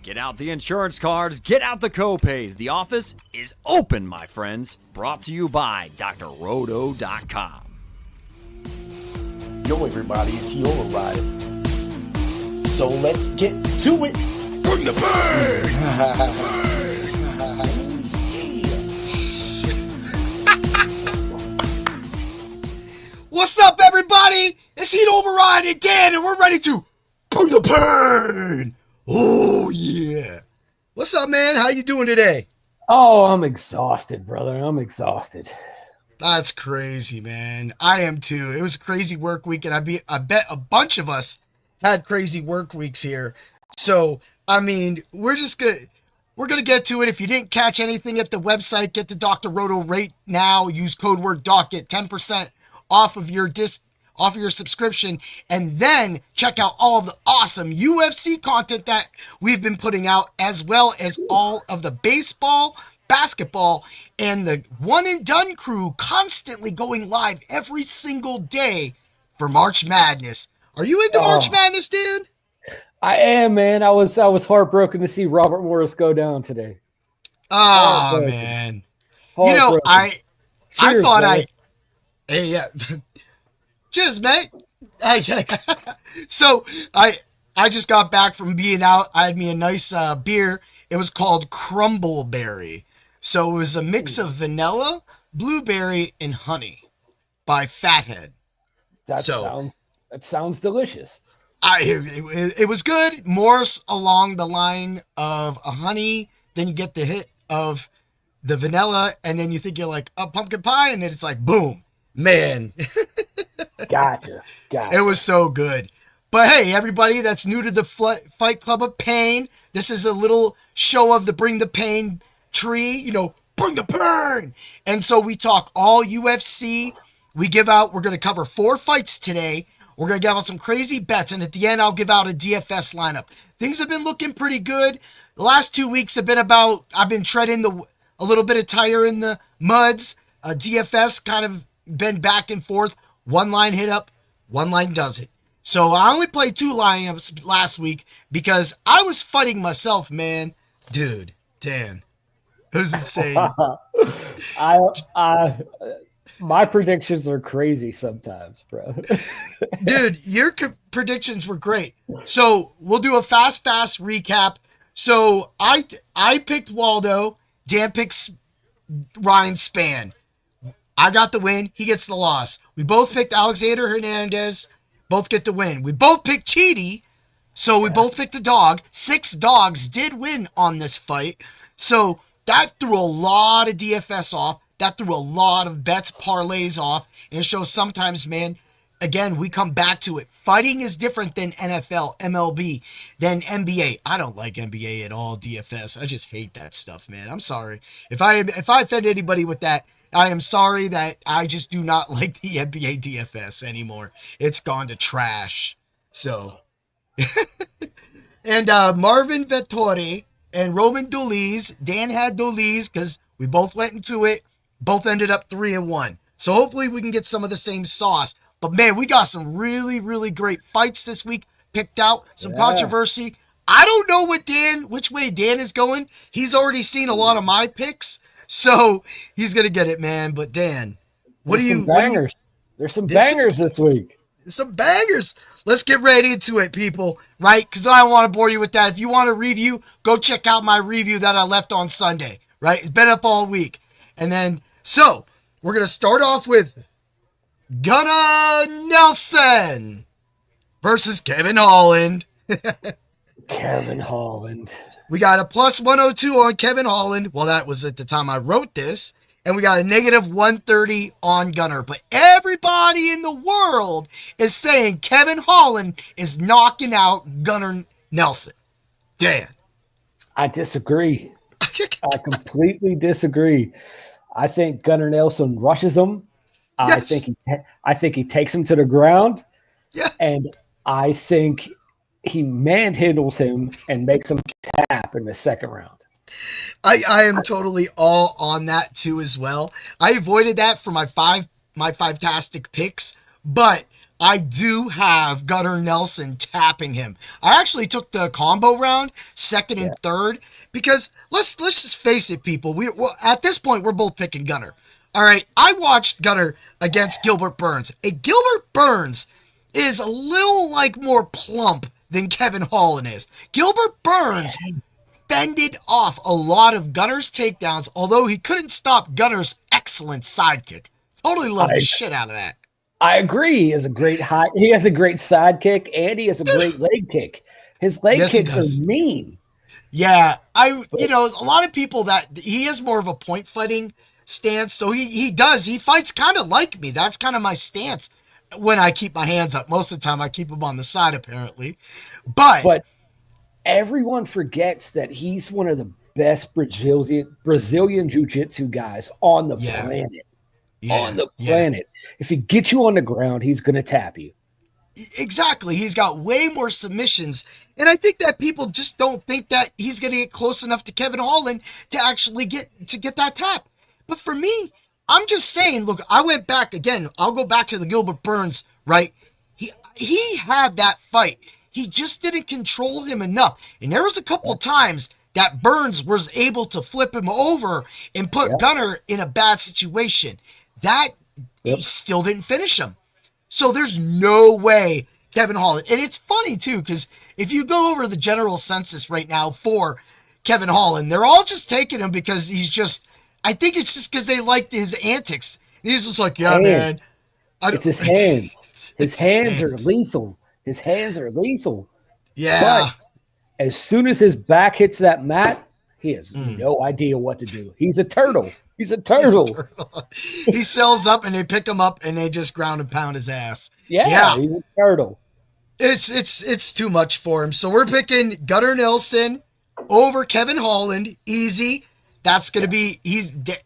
Get out the insurance cards, get out the copays. The office is open, my friends. Brought to you by drroto.com. Yo, everybody, it's He Overriding. So let's get to it. Bring the What's up, everybody? It's Heat Overriding Dan, and we're ready to bring the pain. Oh, yeah. What's up, man? How you doing today? Oh, I'm exhausted, brother. I'm exhausted. That's crazy, man. I am too. It was a crazy work week, and I bet a bunch of us had crazy work weeks here. So, I mean, we're gonna get to it. If you didn't catch anything at the website, get to Dr. Roto right now. Use code word DOC, get 10% off of your subscription, and then check out all of the awesome UFC content that we've been putting out, as well as all of the baseball, basketball, and the one and done crew constantly going live every single day for March Madness. Are you into March Madness, Dan? I am, man. I was heartbroken to see Robert Morris go down today. Oh, man. You know, I thought hey, yeah. Cheers, mate. So I just got back from being out. I had me a nice beer. It was called Crumbleberry. So it was a mix of vanilla, blueberry, and honey by Fathead. That sounds delicious. It was good. More along the line of a honey. Then you get the hit of the vanilla, and then you think you're like a pumpkin pie, and then it's like boom. Man. Gotcha. It was so good. But hey, everybody that's new to the Fight Club of Pain, this is a little show of the Bring the Pain tree. You know, bring the pain. And so we talk all UFC. We're going to cover 4 fights today. We're going to give out some crazy bets. And at the end, I'll give out a DFS lineup. Things have been looking pretty good. The last 2 weeks have been I've been treading a little bit of tire in the muds. DFS kind of been back and forth. One line hit up, one line does it. So I only played 2 lineups last week because I was fighting myself, man. Dude, Dan, it was insane. My predictions are crazy sometimes, bro. Dude, your predictions were great. So we'll do a fast recap. So I picked Waldo. Dan picks Ryan Spann. I got the win. He gets the loss. We both picked Alexander Hernandez. Both get the win. We both picked Cheaty. So we both picked the dog. 6 dogs did win on this fight. So that threw a lot of DFS off. That threw a lot of bets, parlays off. And it shows sometimes, man, again, we come back to it. Fighting is different than NFL, MLB, than NBA. I don't like NBA at all, DFS. I just hate that stuff, man. I'm sorry. If I offend anybody with that, I am sorry that I just do not like the NBA DFS anymore. It's gone to trash. So, and Marvin Vettori and Roman Dolise. Dan had Dolise because we both went into it. Both ended up 3-1. So hopefully we can get some of the same sauce. But man, we got some really, really great fights this week picked out. Some controversy. I don't know which way Dan is going. He's already seen a lot of my picks. So he's going to get it, man. But Dan, There's some bangers this week. Some bangers. Let's get right into it, people, right? Because I don't want to bore you with that. If you want a review, go check out my review that I left on Sunday, right? It's been up all week. And then, so we're going to start off with Gunnar Nelson versus Kevin Holland. Kevin Holland. We got a plus 102 on Kevin Holland. Well, that was at the time I wrote this. And we got a negative 130 on Gunnar. But everybody in the world is saying Kevin Holland is knocking out Gunnar Nelson. Dan. I disagree. I completely disagree. I think Gunnar Nelson rushes him. Yes. I think he takes him to the ground. Yeah. And I think he manhandles him and makes him tap in the second round. I am totally all on that too as well. I avoided that for my five tastic picks, but I do have Gunnar Nelson tapping him. I actually took the combo round, second and third, because let's just face it, people. Well, at this point, we're both picking Gunnar. All right, I watched Gunnar against Gilbert Burns. And Gilbert Burns is a little more plump than Kevin Holland is. Gilbert Burns fended off a lot of Gunnar's takedowns, although he couldn't stop Gunnar's excellent sidekick. Totally love the shit out of that. I agree. He has a great side kick, and he has a great leg kick. His leg kicks are mean. Yeah, a lot of people that he has more of a point fighting stance, so he fights kind of like me. That's kind of my stance when I keep my hands up. Most of the time I keep them on the side, apparently. But everyone forgets that he's one of the best Brazilian jiu-jitsu guys on the planet. On the planet. If he gets you on the ground, he's going to tap you. Exactly. He's got way more submissions. And I think that people just don't think that he's going to get close enough to Kevin Holland to actually get that tap. But for me, I'm just saying, look, I went back again. I'll go back to the Gilbert Burns, right? He had that fight. He just didn't control him enough. And there was a couple of times that Burns was able to flip him over and put Gunnar in a bad situation. That he still didn't finish him. So there's no way Kevin Holland. And it's funny, too, because if you go over the general census right now for Kevin Holland, they're all just taking him because I think it's just because they liked his antics. He's just like, man. It's his hands. His hands are lethal. His hands are lethal. Yeah. But as soon as his back hits that mat, he has no idea what to do. He's a turtle. He's a turtle. He sells up and they pick him up and they just ground and pound his ass. Yeah. He's a turtle. It's too much for him. So we're picking Gunnar Nelson over Kevin Holland. Easy. That's going to be,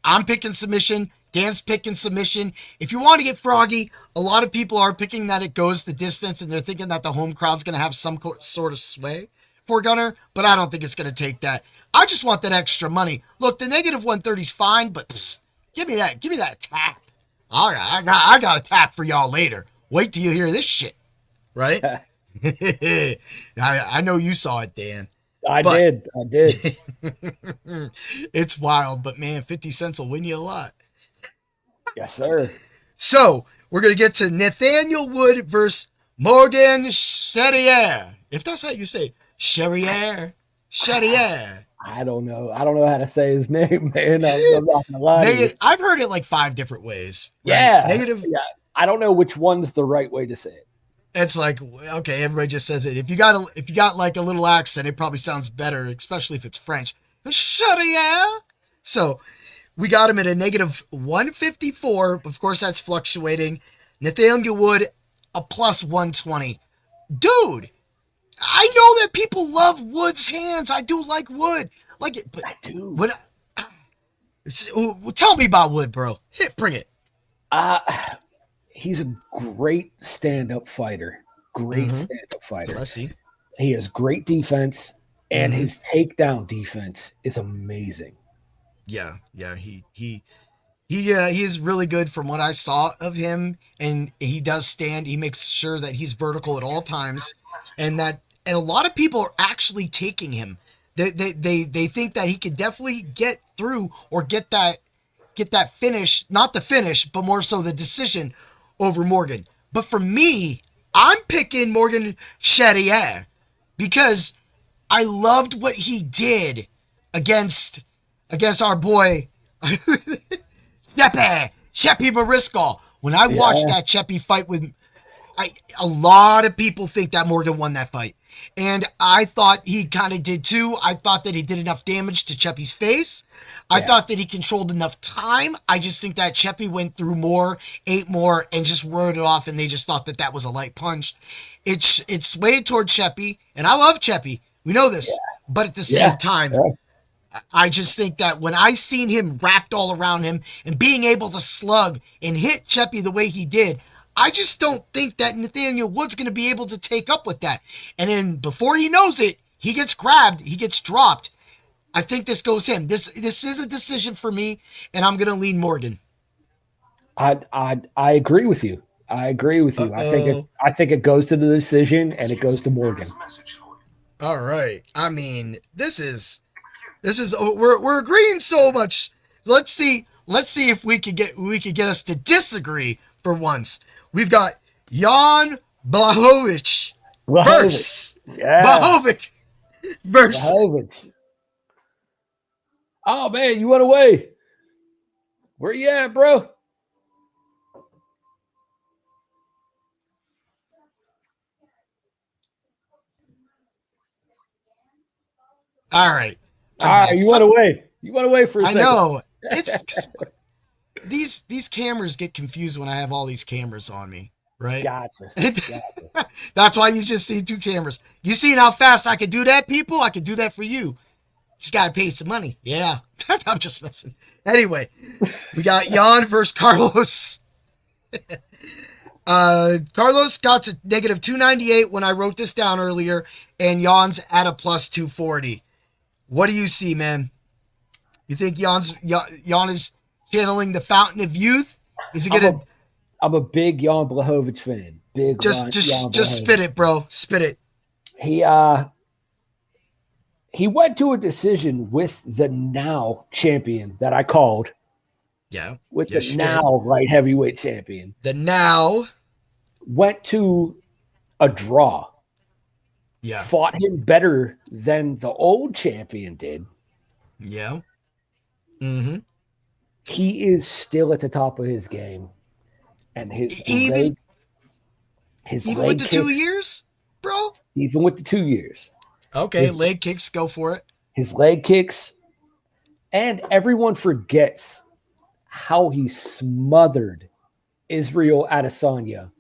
I'm picking submission. Dan's picking submission. If you want to get froggy, a lot of people are picking that it goes the distance and they're thinking that the home crowd's going to have some sort of sway for Gunnar, but I don't think it's going to take that. I just want that extra money. Look, the negative 130 is fine, but give me that tap. All right, I got a tap for y'all later. Wait till you hear this shit, right? I know you saw it, Dan. I did. It's wild, but man, 50 cents will win you a lot. Yes, sir. So we're going to get to Nathaniel Wood versus Morgan Charrier. If that's how you say it. Charrier. I don't know how to say his name, man. I'm not gonna lie to you. I've heard it 5 different ways. Right? Yeah. Negative. Yeah. I don't know which one's the right way to say it. It's okay, everybody just says it. If you got a little accent, it probably sounds better, especially if it's French. Charrier. So we got him at a negative 154. Of course, that's fluctuating. Nathaniel Wood, a plus 120. Dude, I know that people love Wood's hands. I do like Wood. Like it, but I do. Tell me about Wood, bro. Bring it. He's a great stand-up fighter. Stand-up fighter. That's what I see. He has great defense, and his takedown defense is amazing. Yeah. He is really good from what I saw of him, and he does stand. He makes sure that he's vertical at all times, and a lot of people are actually taking him. They think that he could definitely get through or get that finish, not the finish, but more so the decision over Morgan. But for me, I'm picking Morgan Charrier because I loved what he did against our boy Cheppy Mariscal. When I watched that Cheppy fight a lot of people think that Morgan won that fight. And I thought he kind of did too. I thought that he did enough damage to Cheppy's face. I thought that he controlled enough time. I just think that Cheppy went through more, ate more, and just wrote it off, and they just thought that was a light punch. It's swayed toward Cheppy, and I love Cheppy. We know this. But at the same time, I just think that when I seen him wrapped all around him and being able to slug and hit Cheppy the way he did, I just don't think that Nathaniel Wood's going to be able to take up with that. And then before he knows it, he gets grabbed, he gets dropped. I think this goes him. This is a decision for me, and I'm going to lean Morgan. I agree with you. I agree with you. I think it goes to the decision, and it goes to Morgan. All right. I mean, this is we're agreeing so much. Let's see if we could get us to disagree for once. We've got Jan Blachowicz versus Blachowicz versus. Oh man, you went away. Where you at, bro? All right. You went away. You went away for a second. I know. It's these cameras get confused when I have all these cameras on me, right? Gotcha. That's why you just see two cameras. You seen how fast I could do that, people? I could do that for you. Just gotta pay some money. Yeah. I'm just messing. Anyway, we got Jan versus Carlos. Carlos got to negative 298 when I wrote this down earlier, and Jan's at a plus 240. What do you see, man? You think Jan is channeling the fountain of youth? Is he gonna? I'm a big Jan Blachowicz fan. Just spit it, bro. Spit it. He went to a decision with the now champion that I called. Yeah. With the now light heavyweight champion. The now went to a draw. Yeah. Fought him better than the old champion did. Yeah. Mm-hmm. He is still at the top of his game. And his even leg with the 2 years, bro? Even with the 2 years. Okay, leg kicks, go for it. His leg kicks. And everyone forgets how he smothered Israel Adesanya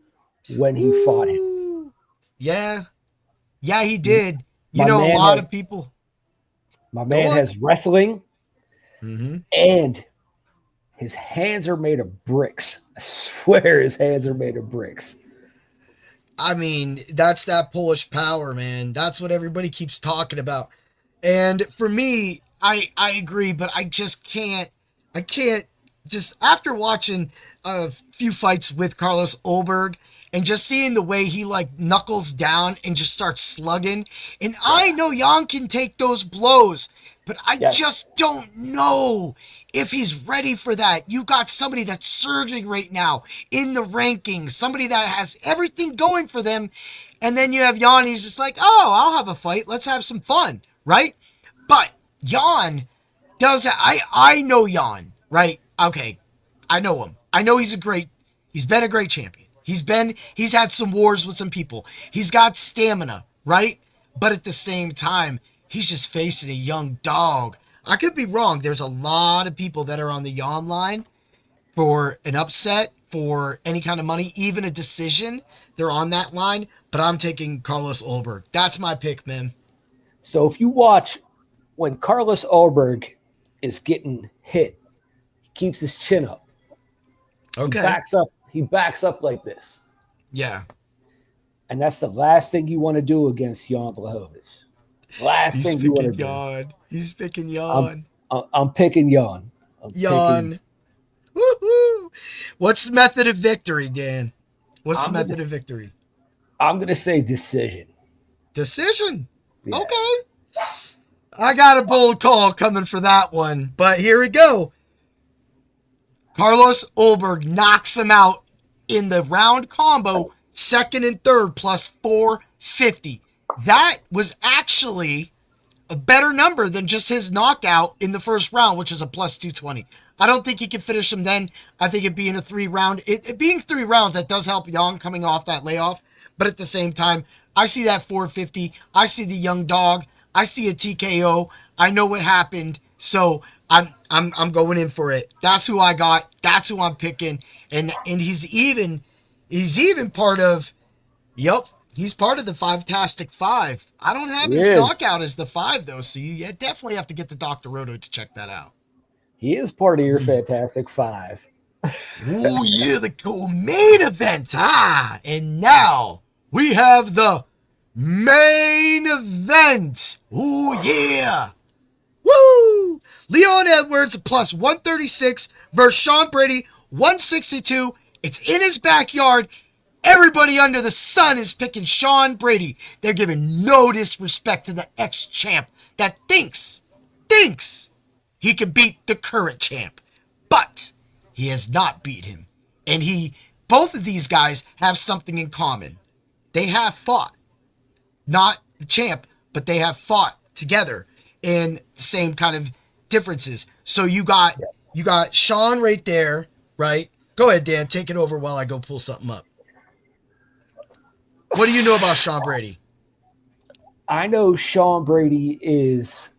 when he fought him. Yeah. Yeah, he did. You know, a lot of people. My man has wrestling, mm-hmm. and his hands are made of bricks. I swear his hands are made of bricks. I mean, that's that Polish power, man. That's what everybody keeps talking about. And for me, I agree, but I just can't. I can't just, after watching a few fights with Carlos Ulberg and just seeing the way he like knuckles down and just starts slugging. And I know Jan can take those blows, but I just don't know if he's ready for that. You got somebody that's surging right now in the rankings, somebody that has everything going for them. And then you have Jan, he's just like, oh, I'll have a fight. Let's have some fun, right? But Jan does, I know Jan, right? Okay, I know him. I know he's been a great champion. He's had some wars with some people. He's got stamina, right? But at the same time, he's just facing a young dog. I could be wrong. There's a lot of people that are on the Jan line for an upset, for any kind of money, even a decision. They're on that line, but I'm taking Carlos Ulberg. That's my pick, man. So if you watch when Carlos Ulberg is getting hit, he keeps his chin up. Okay. He backs up like this. Yeah. And that's the last thing you want to do against Jan Blachowicz. Last thing you want to do. He's picking Jan. I'm picking Jan. Jan. Woo-hoo. What's the method of victory, Dan? What's the method of victory? I'm going to say decision. Decision? Yeah. Okay. I got a bold call coming for that one, but here we go. Carlos Ulberg knocks him out in the round combo, second and third, plus 450. That was actually a better number than just his knockout in the first round, which is a plus 220. I don't think he can finish him then. I think it being a 3-round, it being 3 rounds, that does help Jan coming off that layoff. But at the same time, I see that 450. I see the young dog. I see a TKO. I know what happened. So I'm going in for it. That's who I got. That's who I'm picking. And he's even part of, he's part of the Five-tastic Five. I don't have his knockout as the 5 though, so you definitely have to get to Dr. Roto to check that out. He is part of your Fantastic Five. Oh yeah, the main event. And now we have the main event. Oh yeah. Woo! Leon Edwards plus 136 versus Sean Brady 162 It's in his backyard. Everybody under the sun is picking Sean Brady. They're giving no disrespect to the ex-champ that thinks he can beat the current champ. But he has not beat him. And both of these guys have something in common. They have fought. Not the champ, but they have fought together in the same kind of differences. So you got Sean right there, right? Go ahead, Dan. Take it over while I go pull something up. What do you know about Sean Brady? I know Sean Brady is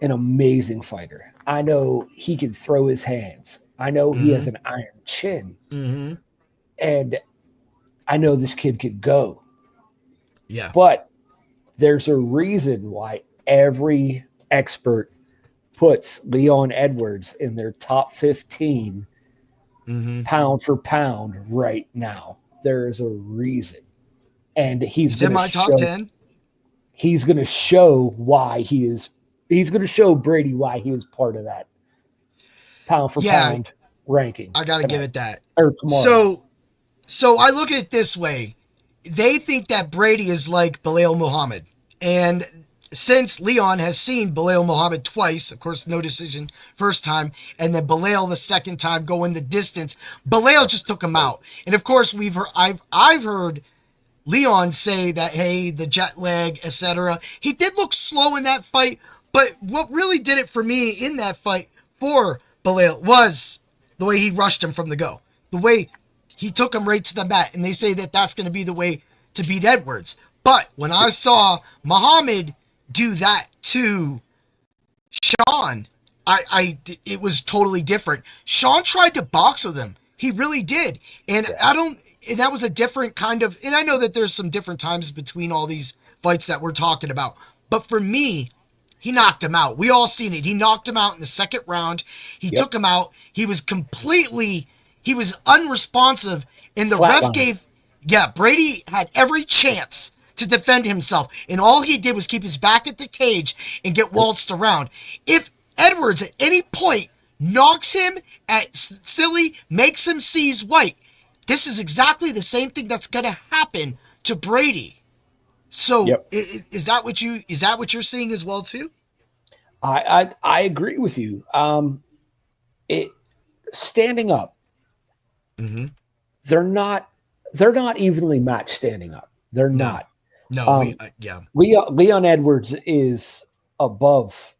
an amazing fighter. I know he can throw his hands. I know he has an iron chin. Mm-hmm. And I know this kid could go. Yeah. But there's a reason why every expert puts Leon Edwards in their top 15 pound for pound right now. There is a reason. And he's in my top 10. He's going to show why he's going to show Brady why he was part of that pound for pound ranking. I got to give it that. Or tomorrow. So I look at it this way. They think that Brady is like Belal Muhammad. And since Leon has seen Belal Muhammad twice, of course, no decision first time, and then Belal the second time going the distance, Belal just took him out. And of course, I've heard Leon say that, hey, the jet lag, etc. He did look slow in that fight, but what really did it for me in that fight for Belal was the way he rushed him from the go. The way he took him right to the mat, and they say that that's going to be the way to beat Edwards. But when I saw Muhammad do that to Sean, it was totally different. Sean tried to box with him. He really did. And that was a different kind of, and I know that there's some different times between all these fights that we're talking about. But for me, he knocked him out. We all seen it. He knocked him out in the second round. He took him out. He was unresponsive. And the ref Brady had every chance to defend himself. And all he did was keep his back at the cage and get waltzed around. If Edwards at any point knocks him at silly, makes him seize white, this is exactly the same thing that's going to happen to Brady. So is that what you're seeing as well too? I agree with you. Standing up, they're not evenly matched standing up. They're not. No, Leon Edwards is above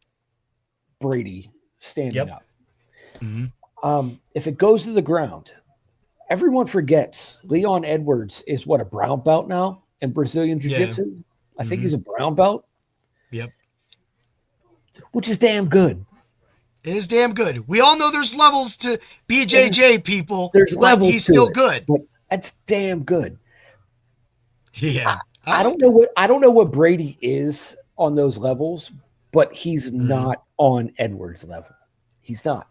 Brady standing up. If it goes to the ground, everyone forgets Leon Edwards is a brown belt now in Brazilian Jiu-Jitsu. I think he's a brown belt. Yep. Which is damn good. It is damn good. We all know there's levels to BJJ, people. There's levels. He's still good. But that's damn good. Yeah. I don't know what Brady is on those levels, but he's not on Edwards' level. He's not.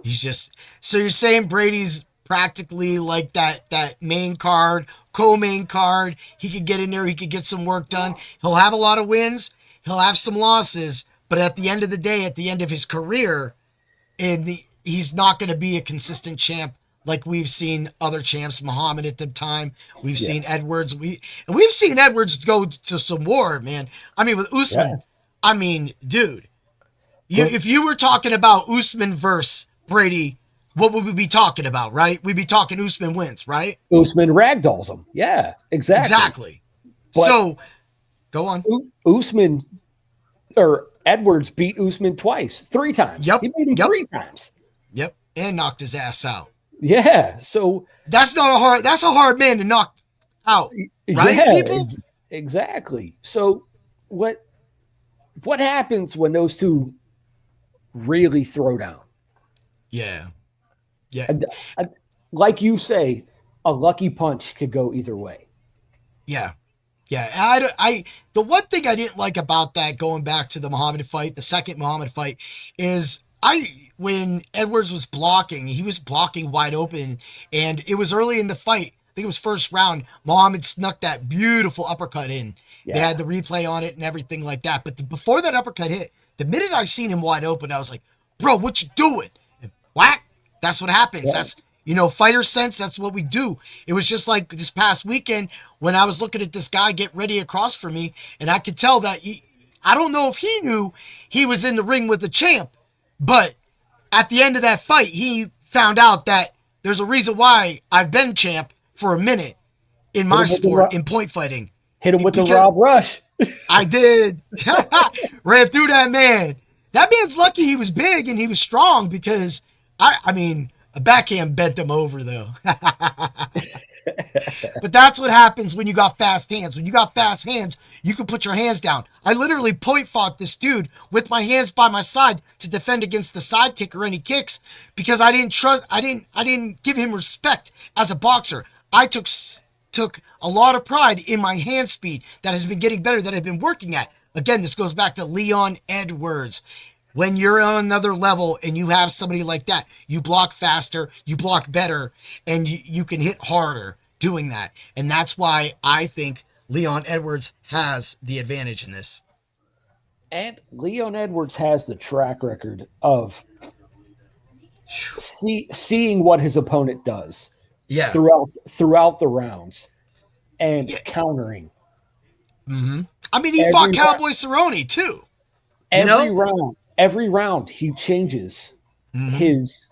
He's just, so you're saying Brady's practically like that main card, co-main card. He could get in there. He could get some work done. He'll have a lot of wins. He'll have some losses. But at the end of the day, at the end of his career, he's not going to be a consistent champ like we've seen other champs, Muhammad at the time. We've seen Edwards. We've seen Edwards go to some war, man. I mean, with Usman. Yeah. I mean, dude, if you were talking about Usman versus Brady, what would we be talking about, right? We'd be talking Usman wins, right? Usman ragdolls him. Yeah, exactly. But so, go on. Usman or Edwards beat Usman three times. He beat him 3 times. Yep, and knocked his ass out. Yeah, so that's a hard man to knock out, right, people? Exactly. So what happens when those two really throw down? Yeah. Like you say, a lucky punch could go either way. Yeah. The one thing I didn't like about that, going back to the Muhammad fight, the second Muhammad fight, is when Edwards was blocking, he was blocking wide open, and it was early in the fight. I think it was first round. Muhammad snuck that beautiful uppercut in. Yeah. They had the replay on it and everything like that. But before that uppercut hit, the minute I seen him wide open, I was like, bro, what you doing? And whack. That's what happens. Fighter sense, that's what we do. It was just like this past weekend when I was looking at this guy get ready across from me, and I could tell that I don't know if he knew he was in the ring with the champ, but at the end of that fight, he found out that there's a reason why I've been champ for a minute in my sport, in point fighting. Hit him with the Rob Rush. I did. Ran through that man. That man's lucky he was big and he was strong, because, I mean, a backhand bent him over, though. But that's what happens when you got fast hands. When you got fast hands, you can put your hands down. I literally point fought this dude with my hands by my side to defend against the side kick or any kicks, because I didn't give him respect as a boxer. I took a lot of pride in my hand speed that has been getting better, that I've been working at. Again, this goes back to Leon Edwards. When you're on another level and you have somebody like that, you block faster, you block better, and you can hit harder doing that. And that's why I think Leon Edwards has the advantage in this. And Leon Edwards has the track record of seeing what his opponent does throughout the rounds and countering. Mm-hmm. I mean, he fought Cowboy Cerrone too. Every round he changes his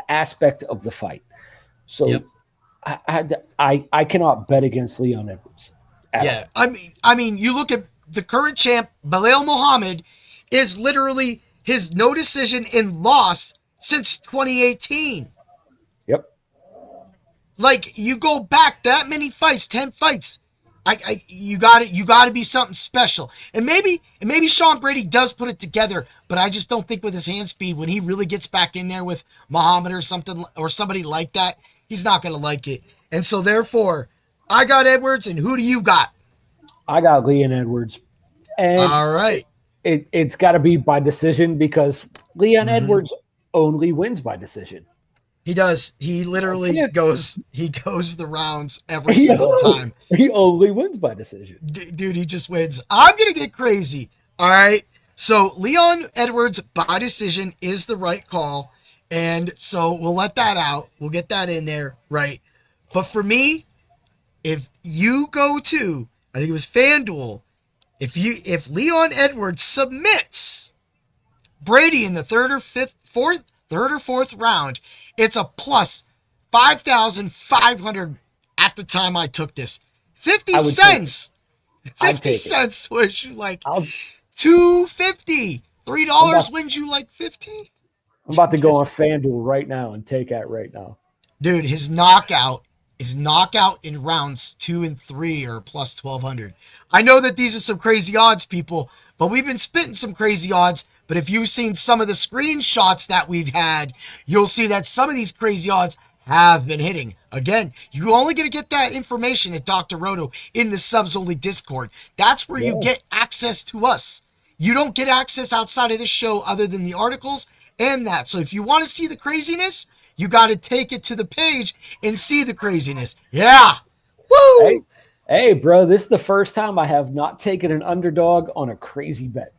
aspect of the fight. So I cannot bet against Leon Edwards. Yeah. I mean, you look at the current champ, Belal Muhammad, is literally his no decision in loss since 2018. Yep. Like, you go back that many fights, 10 fights. You got to be something special. And maybe Sean Brady does put it together, but I just don't think with his hand speed, when he really gets back in there with Muhammad or something, or somebody like that, he's not going to like it. And so therefore, I got Edwards, and who do you got? I got Leon Edwards. And all right. It's got to be by decision, because Leon Edwards only wins by decision. He does. He literally goes the rounds every single time. He only wins by decision. Dude, he just wins. I'm going to get crazy. All right. So Leon Edwards by decision is the right call. And so we'll let that out. We'll get that in there. Right. But for me, if you go to, I think it was FanDuel, if Leon Edwards submits Brady in the third or fourth round, it's a plus 5,500 at the time I took this. 50 cents. 50 cents was you like $2.50. $3 wins you like 50. I'm about to go on FanDuel right now and take that right now. Dude, his knockout in rounds 2 and 3 are plus 1,200. I know that these are some crazy odds, people, but we've been spitting some crazy odds. But if you've seen some of the screenshots that we've had, you'll see that some of these crazy odds have been hitting. Again, you're only going to get that information at Dr. Roto in the subs only Discord. That's where you get access to us. You don't get access outside of this show other than the articles and that. So if you want to see the craziness, you got to take it to the page and see the craziness. Yeah. Woo! Hey, bro, this is the first time I have not taken an underdog on a crazy bet.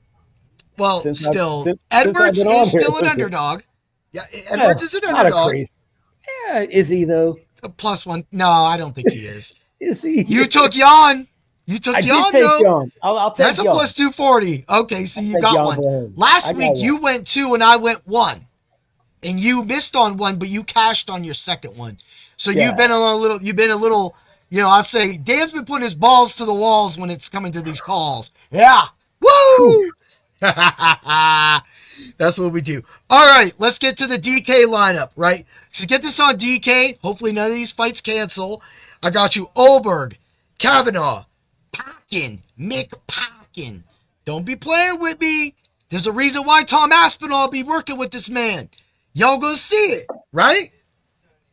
Well, Edwards is still an underdog. Yeah, Edwards is an underdog. Yeah, is he though? A +1. No, I don't think he is. Is he? You took Jan. You took Jan, though. Jan. I'll take That's Jan. a plus 240. Okay, so you got one. Last week you went 2 and I went 1. And you missed on one, but you cashed on your second one. So you've been a little, I'll say Dan's been putting his balls to the walls when it's coming to these calls. Yeah. Woo! That's what we do. All right, let's get to the DK lineup, right? To get this on DK, hopefully none of these fights cancel. I got you Oberg, Kavanaugh, Packin, Mick Packin. Don't be playing with me. There's a reason why Tom Aspinall be working with this man. Y'all gonna see it, right?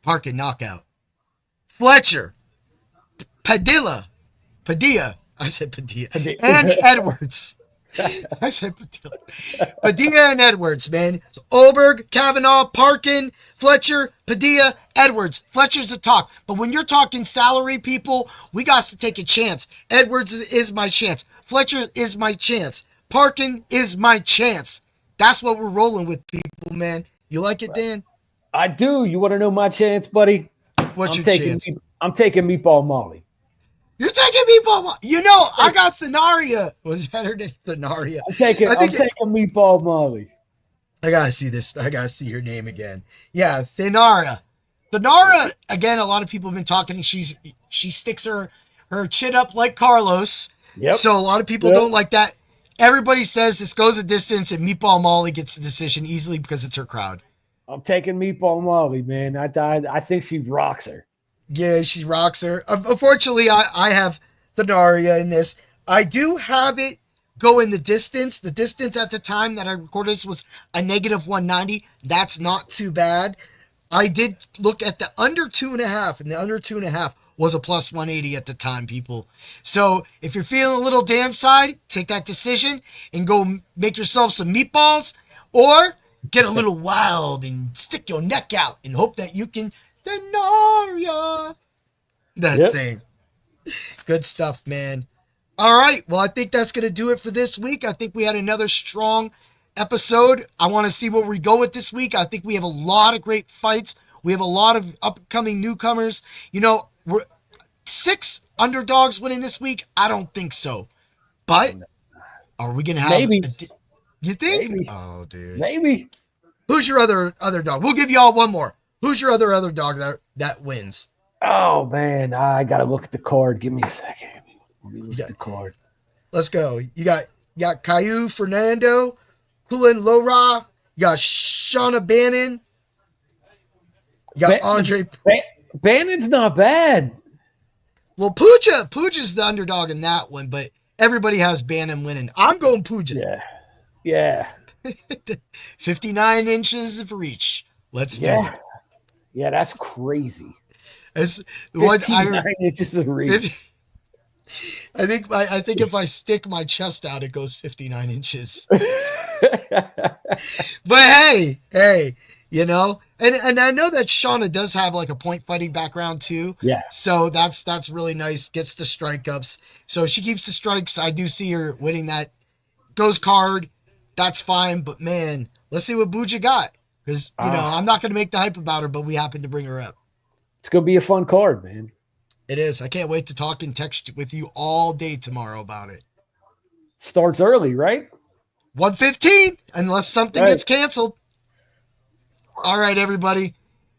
Parkin knockout. Fletcher, Padilla. I said Padilla. And Edwards. I said Padilla. Padilla and Edwards, man. So Oberg, Kavanaugh, Parkin, Fletcher, Padilla, Edwards. Fletcher's a talk. But when you're talking salary, people, we got to take a chance. Edwards is my chance. Fletcher is my chance. Parkin is my chance. That's what we're rolling with, people, man. You like it, Dan? I do. You want to know my chance, buddy? What's your chance? I'm taking Meatball Molly. You're taking Meatball Molly. You know, I got Thenaria. Was that her name? Thenaria. I'm taking Meatball Molly. I gotta see this. I gotta see her name again. Yeah, Thenaria. Thenaria, again, a lot of people have been talking. She sticks her chin up like Carlos. Yep. So a lot of people don't like that. Everybody says this goes a distance, and Meatball Molly gets the decision easily because it's her crowd. I'm taking Meatball Molly, man. I think she rocks her. Yeah, she rocks her. Unfortunately, I have Thenaria in this. I do have it go in the distance. The distance at the time that I recorded this was a negative 190. That's not too bad. I did look at the under 2.5, and the under 2.5 was a plus 180 at the time, people. So if you're feeling a little Dan side, take that decision and go make yourself some meatballs, or get a little wild and stick your neck out and hope that you can Thenaria. That's saying. Good stuff, man. All right. Well, I think that's going to do it for this week. I think we had another strong episode. I want to see where we go with this week. I think we have a lot of great fights. We have a lot of upcoming newcomers. You know, we're 6 underdogs winning this week. I don't think so. But are we going to have... Maybe. You think? Maybe. Oh, dude. Maybe. Who's your other dog? We'll give you all one more. Who's your other dog that wins? Oh, man. I got to look at the card. Give me a second. Let me look at the card. Let's go. You got Caillou Fernando, Kulin Lora. You got Shauna Bannon. You got Andre. Bannon's not bad. Well, Puja's the underdog in that one, but everybody has Bannon winning. I'm going Puja. Yeah. 59 inches of reach. Let's do it. Yeah, that's crazy. It's what 59 inches of reach. I think if I stick my chest out, it goes 59 inches. But hey, you know, and I know that Shauna does have like a point fighting background too. Yeah. So that's really nice. Gets the strike ups. So she keeps the strikes. I do see her winning that. Goes card. That's fine. But man, let's see what Buja got. Because, you know, I'm not going to make the hype about her, but we happen to bring her up. It's going to be a fun card, man. It is. I can't wait to talk and text with you all day tomorrow about it. Starts early, right? 1:15, unless something gets canceled. All right, everybody.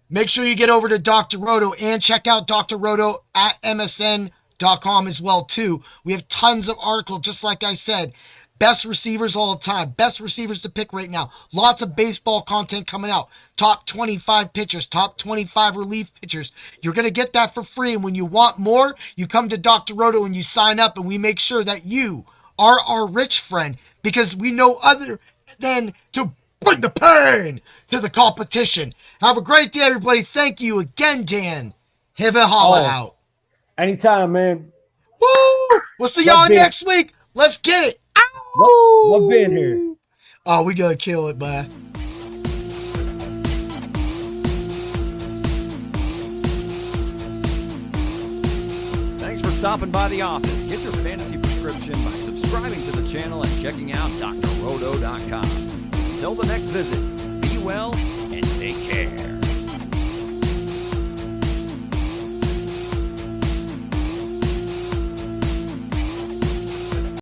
Make sure you get over to Dr. Roto and check out Dr. Roto at MSN.com as well, too. We have tons of articles, just like I said. Best receivers all the time. Best receivers to pick right now. Lots of baseball content coming out. Top 25 pitchers. Top 25 relief pitchers. You're going to get that for free. And when you want more, you come to Dr. Roto and you sign up. And we make sure that you are our rich friend. Because we know other than to bring the pain to the competition. Have a great day, everybody. Thank you again, Dan. Have a holla out. Anytime, man. Woo! We'll see y'all next week. Let's get it. Love being here. Oh, we gonna kill it, bud. Thanks for stopping by the office. Get your fantasy prescription by subscribing to the channel and checking out drroto.com. Until the next visit, be well and take care.